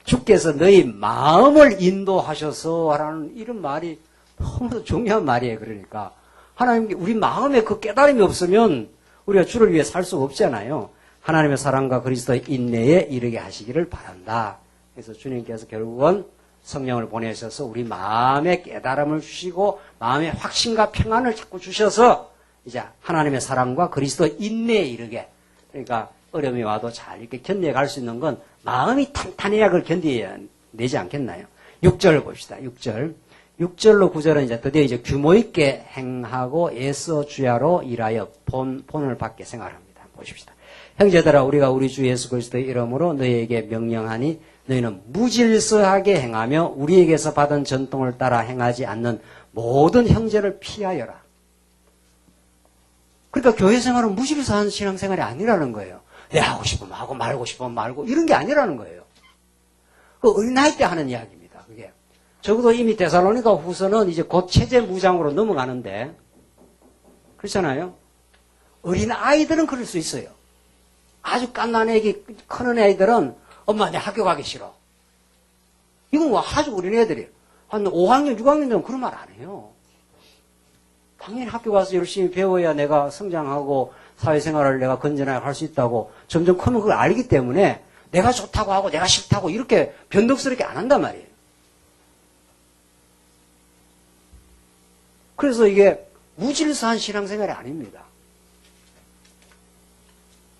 주께서 너희 마음을 인도하셔서 라는 이런 말이 너무 중요한 말이에요. 그러니까 하나님, 우리 마음에 그 깨달음이 없으면 우리가 주를 위해 살 수가 없잖아요. 하나님의 사랑과 그리스도의 인내에 이르게 하시기를 바란다. 그래서 주님께서 결국은 성령을 보내셔서 우리 마음에 깨달음을 주시고 마음의 확신과 평안을 자꾸 주셔서 이제 하나님의 사랑과 그리스도의 인내에 이르게, 그러니까 어려움이 와도 잘 이렇게 견뎌갈 수 있는 건 마음이 탄탄해야 그걸 견뎌야 되지 않겠나요? 6절 봅시다. 6절. 6절로 9절은 이제 드디어 이제 규모 있게 행하고 애써 주야로 일하여 본을 받게 생활합니다. 보십시다. 형제들아, 우리가 우리 주 예수 그리스도의 이름으로 너희에게 명령하니 너희는 무질서하게 행하며 우리에게서 받은 전통을 따라 행하지 않는 모든 형제를 피하여라. 그러니까 교회 생활은 무질서한 신앙생활이 아니라는 거예요. 내 하고 싶으면 하고 말고 싶으면 말고 이런 게 아니라는 거예요. 그 어린아이 때 하는 이야기입니다. 그게. 적어도 이미 데살로니가 후서는 이제 곧 체제 무장으로 넘어가는데, 그렇잖아요. 어린아이들은 그럴 수 있어요. 아주 갓난 애기, 크는 애들은 엄마 내 학교 가기 싫어. 이건 뭐 아주 어린 애들이에요. 한 5학년, 6학년 되면 그런 말 안 해요. 당연히 학교 가서 열심히 배워야 내가 성장하고 사회생활을 내가 건전하게 할 수 있다고 점점 크면 그걸 알기 때문에 내가 좋다고 하고 내가 싫다고 이렇게 변덕스럽게 안 한단 말이에요. 그래서 이게 무질서한 신앙생활이 아닙니다.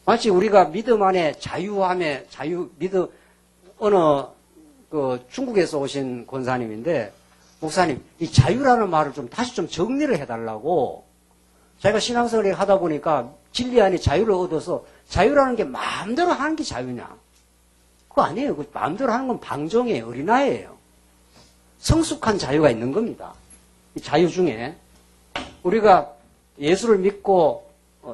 마치 우리가 믿음 안에 어느 중국에서 오신 권사님인데, 목사님, 이 자유라는 말을 다시 정리를 해달라고. 자기가 신앙생활을 하다 보니까 진리 안에 자유를 얻어서 자유라는 게 마음대로 하는 게 자유냐? 그거 아니에요. 그 마음대로 하는 건 방종이에요. 어린아이예요. 성숙한 자유가 있는 겁니다. 이 자유 중에 우리가 예수를 믿고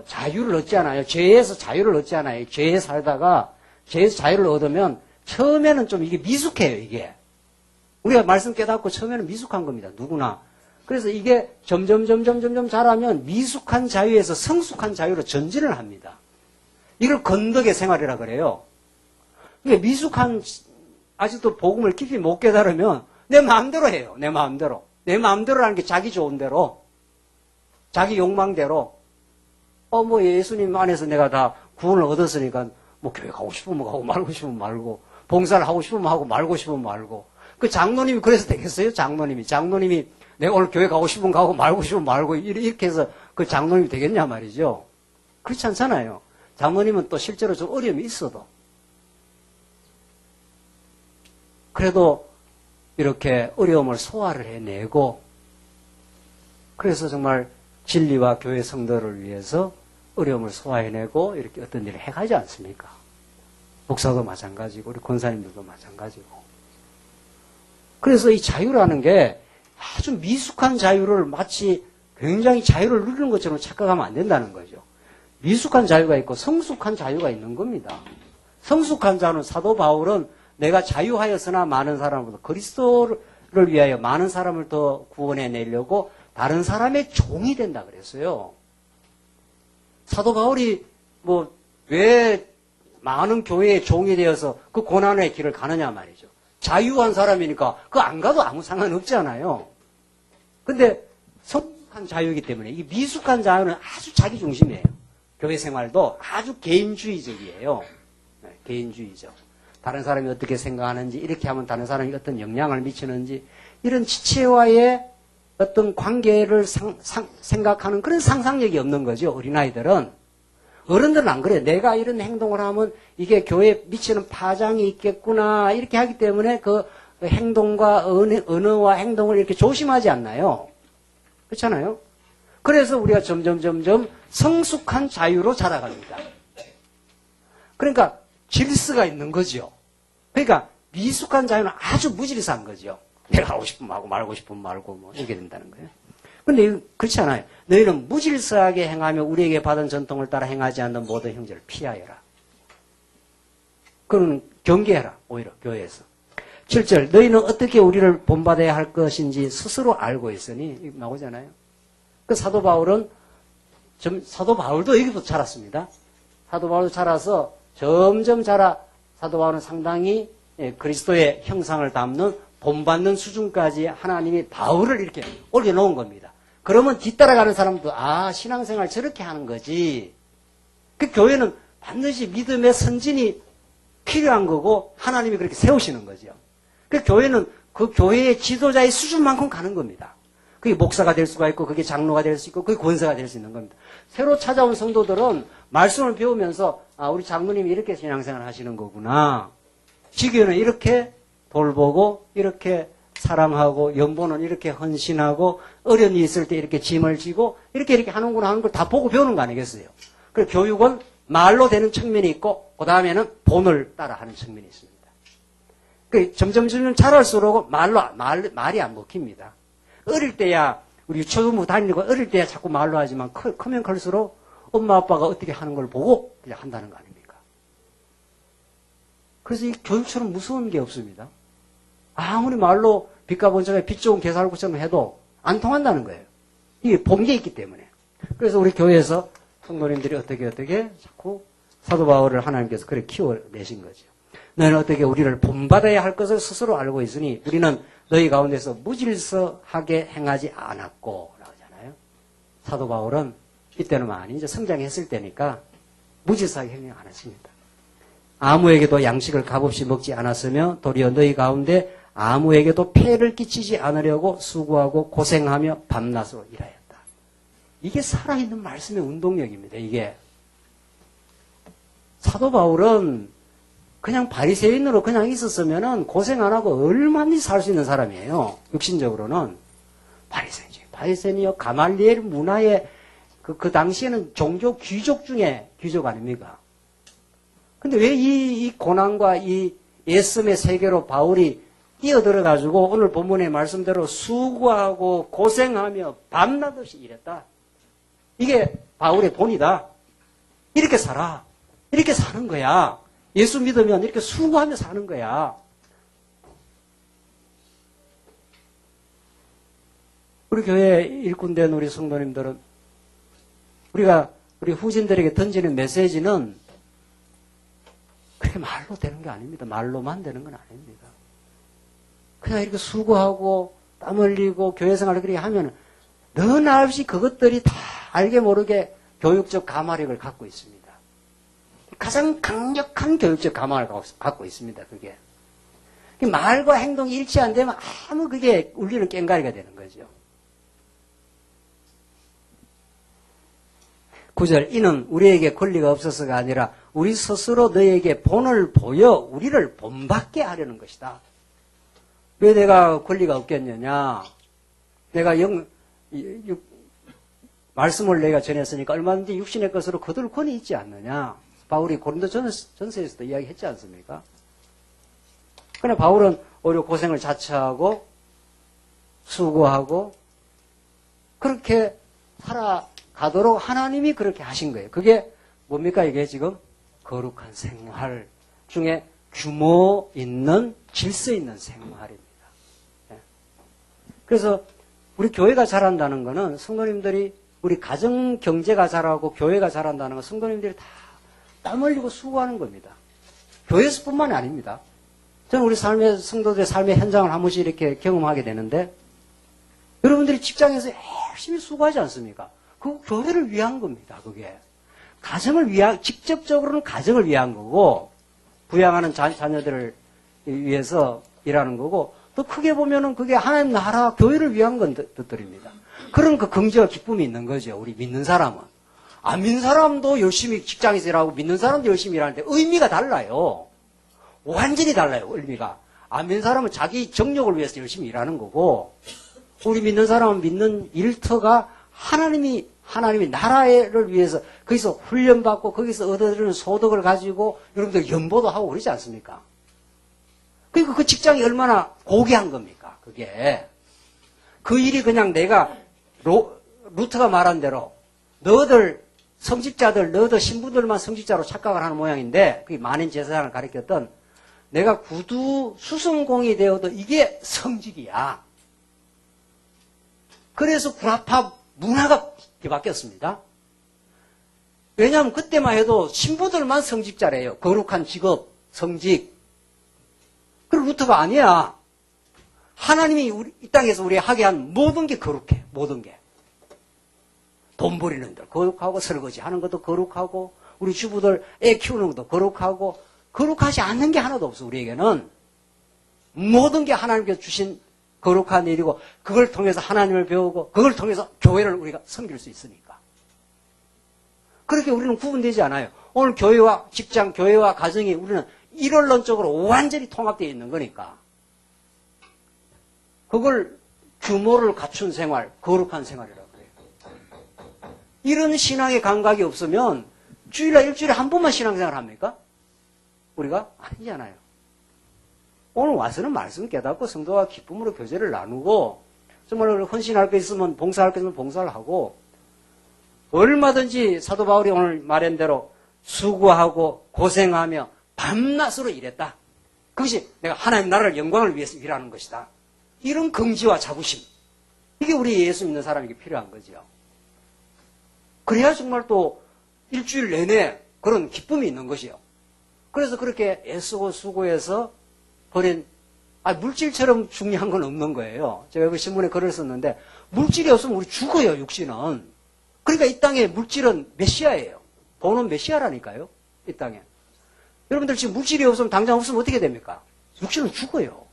자유를 얻잖아요. 죄에서 자유를 얻잖아요. 죄에 살다가 죄에서 자유를 얻으면 처음에는 좀 이게 미숙해요, 이게. 우리가 말씀 깨닫고 처음에는 미숙한 겁니다. 누구나. 그래서 이게 점점 자라면 미숙한 자유에서 성숙한 자유로 전진을 합니다. 이걸 건덕의 생활이라 그래요. 그러니까 미숙한, 아직도 복음을 깊이 못 깨달으면 내 마음대로 해요. 내 마음대로. 내 마음대로라는 게 자기 좋은 대로, 자기 욕망대로. 뭐 예수님 안에서 내가 다 구원을 얻었으니까 뭐 교회 가고 싶으면 가고 말고 싶으면 말고, 봉사를 하고 싶으면 하고 말고 싶으면 말고. 그 장로님이 그래서 되겠어요? 장로님이 내가 오늘 교회 가고 싶으면 가고 말고 싶으면 말고 이렇게 해서 그 장로님이 되겠냐 말이죠. 그렇지 않잖아요. 장로님은 또 실제로 좀 어려움이 있어도. 그래도 이렇게 어려움을 소화를 해내고, 그래서 정말 진리와 교회 성도를 위해서 어려움을 소화해내고 이렇게 어떤 일을 해가지 않습니까? 목사도 마찬가지고 우리 권사님들도 마찬가지고. 그래서 이 자유라는 게 아주 미숙한 자유를 마치 굉장히 자유를 누리는 것처럼 착각하면 안 된다는 거죠. 미숙한 자유가 있고 성숙한 자유가 있는 겁니다. 성숙한 자는 사도 바울은 내가 자유하였으나 많은 사람을 그리스도를 위하여 많은 사람을 더 구원해 내려고 다른 사람의 종이 된다 그랬어요. 사도 바울이 왜 많은 교회의 종이 되어서 그 고난의 길을 가느냐 말이죠. 자유한 사람이니까 그거 안 가도 아무 상관없잖아요. 근데 성숙한 자유이기 때문에 이 미숙한 자유는 아주 자기 중심이에요. 교회 생활도 아주 개인주의적이에요. 네, 개인주의적. 다른 사람이 어떻게 생각하는지, 이렇게 하면 다른 사람이 어떤 영향을 미치는지, 이런 지체와의 어떤 관계를 생각하는 그런 상상력이 없는 거죠, 어린아이들은. 어른들은 안 그래요. 내가 이런 행동을 하면 이게 교회에 미치는 파장이 있겠구나, 이렇게 하기 때문에 그 행동과 언어와 행동을 이렇게 조심하지 않나요? 그렇잖아요? 그래서 우리가 점점 성숙한 자유로 자라갑니다. 그러니까 질서가 있는 거죠. 그러니까 미숙한 자유는 아주 무질서한 거죠. 내가 하고 싶으면 하고 말고 싶으면 말고 이렇게 된다는 거예요. 근데 그렇지 않아요. 너희는 무질서하게 행하며 우리에게 받은 전통을 따라 행하지 않는 모든 형제를 피하여라. 그는 경계해라. 오히려 교회에서. 7절 너희는 어떻게 우리를 본받아야 할 것인지 스스로 알고 있으니 나오잖아요. 그 사도 바울도 여기부터 자랐습니다. 사도 바울도 자라서 점점 사도 바울은 상당히 그리스도의 형상을 담는 본받는 수준까지 하나님이 바울을 이렇게 올려놓은 겁니다. 그러면 뒤따라가는 사람도 신앙생활 저렇게 하는 거지. 그 교회는 반드시 믿음의 선진이 필요한 거고 하나님이 그렇게 세우시는 거죠. 그 교회는 그 교회의 지도자의 수준만큼 가는 겁니다. 그게 목사가 될 수가 있고 그게 장로가 될 수 있고 그게 권사가 될 수 있는 겁니다. 새로 찾아온 성도들은 말씀을 배우면서 우리 장로님이 이렇게 신앙생활 하시는 거구나. 지교는 이렇게 돌보고 이렇게 사랑하고 연보는 이렇게 헌신하고 어려운 일이 있을 때 이렇게 짐을 지고 이렇게 하는구나 하는 걸 다 보고 배우는 거 아니겠어요? 그리고 교육은 말로 되는 측면이 있고 그 다음에는 본을 따라 하는 측면이 있습니다. 점점 자랄수록 말이 안 먹힙니다. 어릴 때야 우리 초등부 다니고 어릴 때야 자꾸 말로 하지만 크면 클수록 엄마 아빠가 어떻게 하는 걸 보고 그냥 한다는 거 아닙니까? 그래서 이 교육처럼 무서운 게 없습니다. 아무리 말로 빛과 번쩍에 빛 좋은 개살구처럼 해도 안 통한다는 거예요. 이게 본 게 있기 때문에. 그래서 우리 교회에서 성도님들이 어떻게 자꾸 사도 바울을 하나님께서 그렇게 키워내신 거죠. 너희는 어떻게 우리를 본받아야 할 것을 스스로 알고 있으니 우리는 너희 가운데서 무질서하게 행하지 않았고 나오잖아요. 사도 바울은 이때는 많이 이제 성장했을 때니까 무질서하게 행위 안 했습니다. 아무에게도 양식을 값없이 먹지 않았으며 도리어 너희 가운데 아무에게도 폐를 끼치지 않으려고 수고하고 고생하며 밤낮으로 일하였다. 이게 살아있는 말씀의 운동력입니다. 이게 사도 바울은 그냥 바리새인으로 그냥 있었으면은 고생 안 하고 얼마든지 살 수 있는 사람이에요. 육신적으로는 바리새인이요. 가말리엘 문화의 그 당시에는 종교 귀족 중에 귀족 아닙니까? 근데 왜 이 고난과 이 예수의 세계로 바울이 뛰어들어가지고 오늘 본문의 말씀대로 수고하고 고생하며 밤낮 없이 일했다. 이게 바울의 본이다. 이렇게 살아. 이렇게 사는 거야. 예수 믿으면 이렇게 수고하며 사는 거야. 우리 교회 일꾼된 우리 성도님들은 우리 후진들에게 던지는 메시지는 그렇게 말로 되는 게 아닙니다. 말로만 되는 건 아닙니다. 그냥 이렇게 수고하고 땀 흘리고 교회 생활을 그렇게 하면 너나 없이 그것들이 다 알게 모르게 교육적 감화력을 갖고 있습니다. 가장 강력한 교육적 감화를 갖고 있습니다. 그게. 말과 행동이 일치 안 되면 아무 그게 울리는 꽹가리가 되는 거죠. 9절, 이는 우리에게 권리가 없어서가 아니라 우리 스스로 너에게 본을 보여 우리를 본받게 하려는 것이다. 왜 내가 권리가 없겠느냐? 내가 말씀을 내가 전했으니까 얼마든지 육신의 것으로 거둘 권이 있지 않느냐? 바울이 고린도 전서에서도 이야기했지 않습니까? 그러나 바울은 오히려 고생을 자처하고 수고하고 그렇게 살아가도록 하나님이 그렇게 하신 거예요. 그게 뭡니까? 이게 지금 거룩한 생활 중에 규모 있는 질서 있는 생활입니다. 그래서 우리 교회가 잘한다는 것은 성도님들이 우리 가정 경제가 잘하고 교회가 잘한다는 건 성도님들이 다 땀 흘리고 수고하는 겁니다. 교회에서뿐만이 아닙니다. 저는 우리 삶의 성도들의 삶의 현장을 한 번씩 이렇게 경험하게 되는데 여러분들이 직장에서 열심히 수고하지 않습니까? 그거 교회를 위한 겁니다. 그게 가정을 위한 직접적으로는 가정을 위한 거고 부양하는 자녀들을 위해서 일하는 거고 또 크게 보면은 그게 하나님 나라 교회를 위한 것들입니다. 그런 그 긍지와 기쁨이 있는 거죠. 우리 믿는 사람은. 안 믿는 사람도 열심히 직장에서 일하고 믿는 사람도 열심히 일하는데 의미가 달라요. 완전히 달라요. 의미가. 안 믿는 사람은 자기 정력을 위해서 열심히 일하는 거고 우리 믿는 사람은 믿는 일터가 하나님이 나라를 위해서 거기서 훈련받고 거기서 얻어들이는 소득을 가지고 여러분들 연보도 하고 그러지 않습니까? 그러니까 그 직장이 얼마나 고귀한 겁니까? 그게. 그 일이 그냥 내가 루트가 말한 대로 너희들 신부들만 성직자로 착각을 하는 모양인데 그게 만인 제사장을 가리켰던 내가 구두 수성공이 되어도 이게 성직이야. 그래서 구라파 문화가 바뀌었습니다. 왜냐하면 그때만 해도 신부들만 성직자래요. 거룩한 직업, 성직. 그리고 루터가 아니야. 하나님이 이 땅에서 우리 하게 한 모든 게 거룩해. 모든 게. 돈 버리는 들 거룩하고 설거지 하는 것도 거룩하고 우리 주부들 애 키우는 것도 거룩하고 거룩하지 않는 게 하나도 없어. 우리에게는. 모든 게 하나님께서 주신 거룩한 일이고 그걸 통해서 하나님을 배우고 그걸 통해서 교회를 우리가 섬길 수 있으니까. 그렇게 우리는 구분되지 않아요. 오늘 교회와 직장, 교회와 가정이 우리는 일원론적으로 완전히 통합되어 있는 거니까. 그걸 규모를 갖춘 생활, 거룩한 생활이라고 그래요. 이런 신앙의 감각이 없으면 일주일에 한 번만 신앙생활 합니까? 우리가? 아니잖아요. 오늘 와서는 말씀 깨닫고 성도와 기쁨으로 교제를 나누고 정말 헌신할 거 있으면 봉사할 거 있으면 봉사를 하고 얼마든지 사도 바울이 오늘 말한 대로 수고하고 고생하며 밤낮으로 일했다. 그것이 내가 하나님 나라를 영광을 위해서 일하는 것이다. 이런 긍지와 자부심. 이게 우리 예수 믿는 사람에게 필요한 거죠. 그래야 정말 또 일주일 내내 그런 기쁨이 있는 것이요. 그래서 그렇게 애쓰고 수고해서 버린, 물질처럼 중요한 건 없는 거예요. 제가 그 신문에 글을 썼는데, 물질이 없으면 우리 죽어요, 육신은. 그러니까 이 땅에 물질은 메시아예요. 돈은 메시아라니까요, 이 땅에. 여러분들 지금 물질이 없으면 당장 없으면 어떻게 됩니까? 육신은 죽어요.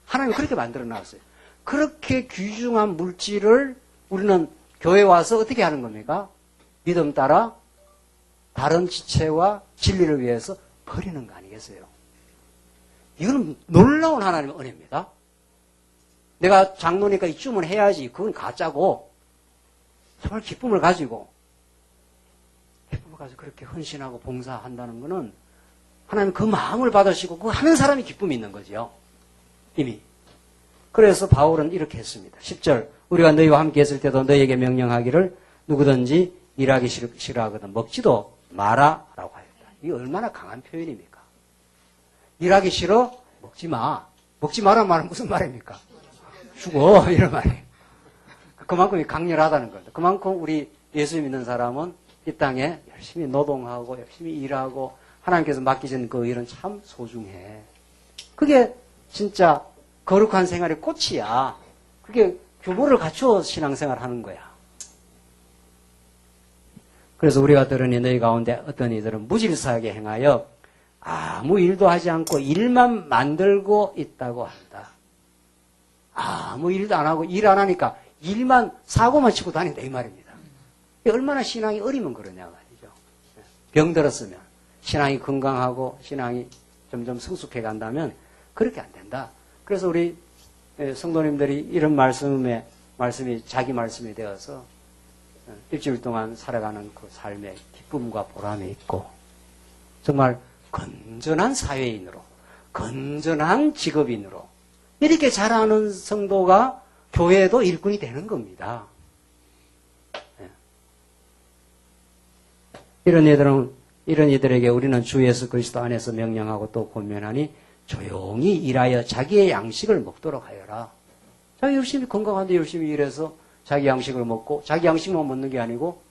하나님이 그렇게 만들어 놨어요. 그렇게 귀중한 물질을 우리는 교회에 와서 어떻게 하는 겁니까? 믿음 따라 다른 지체와 진리를 위해서 버리는 거 아니겠어요? 이거는 놀라운 하나님의 은혜입니다. 내가 장로니까 이쯤은 해야지. 그건 가짜고 정말 기쁨을 가지고 그렇게 헌신하고 봉사한다는 것은 하나님 그 마음을 받으시고 그 하는 사람이 기쁨이 있는 거죠. 이미. 그래서 바울은 이렇게 했습니다. 10절 우리가 너희와 함께 했을 때도 너희에게 명령하기를 누구든지 일하기 싫어하거든 먹지도 마라라고 하였다. 이게 얼마나 강한 표현입니까? 일하기 싫어? 먹지 마. 먹지 마라는 말은 무슨 말입니까? 죽어 이런 말이에요. 그만큼 강렬하다는 겁니다. 그만큼 우리 예수 믿는 사람은 이 땅에 열심히 노동하고 열심히 일하고 하나님께서 맡기신 그 일은 참 소중해. 그게 진짜 거룩한 생활의 꽃이야. 그게 규모를 갖추어 신앙생활 하는 거야. 그래서 우리가 들으니 너희 가운데 어떤 이들은 무질서하게 행하여 아무 일도 하지 않고 일만 만들고 있다고 한다. 아무 일도 안 하고 일 안 하니까 일만 사고만 치고 다닌다 이 말입니다. 얼마나 신앙이 어리면 그러냐 말이죠. 병들었으면 신앙이 건강하고 신앙이 점점 성숙해 간다면 그렇게 안 된다. 그래서 우리 성도님들이 이런 말씀이 자기 말씀이 되어서 일주일 동안 살아가는 그 삶의 기쁨과 보람이 있고 정말 건전한 사회인으로 건전한 직업인으로 이렇게 자라는 성도가 교회도 일꾼이 되는 겁니다. 이런 이들에게 우리는 주 예수 그리스도 안에서 명령하고 또 권면하니 조용히 일하여 자기의 양식을 먹도록 하여라. 자기 열심히 건강한데 열심히 일해서 자기 양식을 먹고 자기 양식만 먹는 게 아니고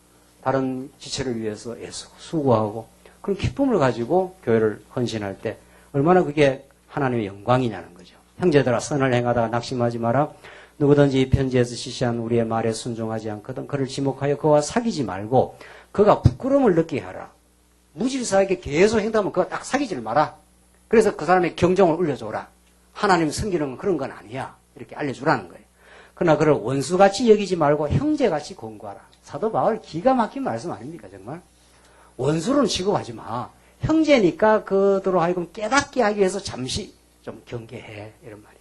다른 지체를 위해서 애쓰고 수고하고 그런 기쁨을 가지고 교회를 헌신할 때 얼마나 그게 하나님의 영광이냐는 거죠. 형제들아 선을 행하다가 낙심하지 마라. 누구든지 이 편지에서 지시한 우리의 말에 순종하지 않거든 그를 지목하여 그와 사귀지 말고 그가 부끄러움을 느끼게 하라. 무질서하게 계속 행동하면 그가 딱 사귀지를 마라. 그래서 그 사람의 경종을 울려줘라. 하나님 섬기는 건 그런 건 아니야. 이렇게 알려주라는 거예요. 그러나 그를 원수같이 여기지 말고 형제같이 공부하라. 사도 바울 기가 막힌 말씀 아닙니까 정말? 원수로는 취급하지 마. 형제니까 그들로 하여금 깨닫게 하기 위해서 잠시 좀 경계해. 이런 말이죠.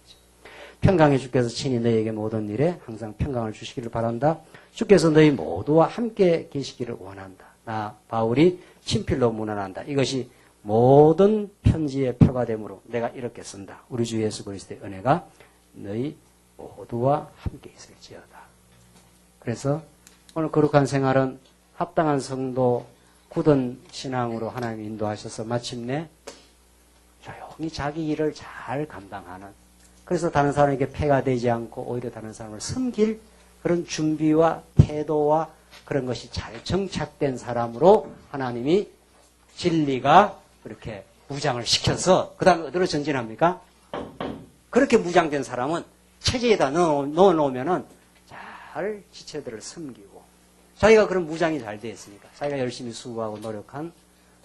평강의 주께서 친히 너희에게 모든 일에 항상 평강을 주시기를 바란다. 주께서 너희 모두와 함께 계시기를 원한다. 나 바울이 친필로 문안한다. 이것이 모든 편지의 표가 되므로 내가 이렇게 쓴다. 우리 주 예수 그리스도의 은혜가 너희 모두와 함께 있을지어다. 그래서 오늘 거룩한 생활은 합당한 성도 굳은 신앙으로 하나님이 인도하셔서 마침내 조용히 자기 일을 잘 감당하는 그래서 다른 사람에게 폐가 되지 않고 오히려 다른 사람을 섬길 그런 준비와 태도와 그런 것이 잘 정착된 사람으로 하나님이 진리가 그렇게 무장을 시켜서 그 다음에 어디로 전진합니까? 그렇게 무장된 사람은 체제에다 넣어놓으면은 잘 지체들을 섬기고 자기가 그런 무장이 잘 되어 있으니까 자기가 열심히 수고하고 노력한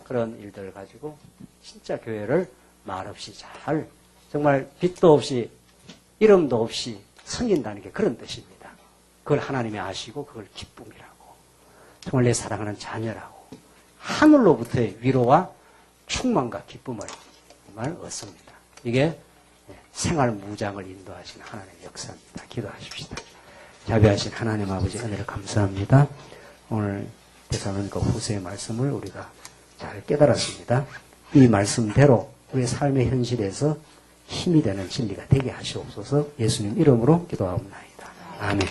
그런 일들을 가지고 진짜 교회를 말없이 잘 정말 빛도 없이 이름도 없이 섬긴다는 게 그런 뜻입니다. 그걸 하나님이 아시고 그걸 기쁨이라고 정말 내 사랑하는 자녀라고 하늘로부터의 위로와 충만과 기쁨을 정말 얻습니다. 이게 생활 무장을 인도하시는 하나님의 역사입니다. 기도하십시다. 자비하신 하나님 아버지 은혜를 감사합니다. 오늘 데살로니가 후서의 말씀을 우리가 잘 깨달았습니다. 이 말씀대로 우리의 삶의 현실에서 힘이 되는 진리가 되게 하시옵소서. 예수님 이름으로 기도하옵나이다. 아멘.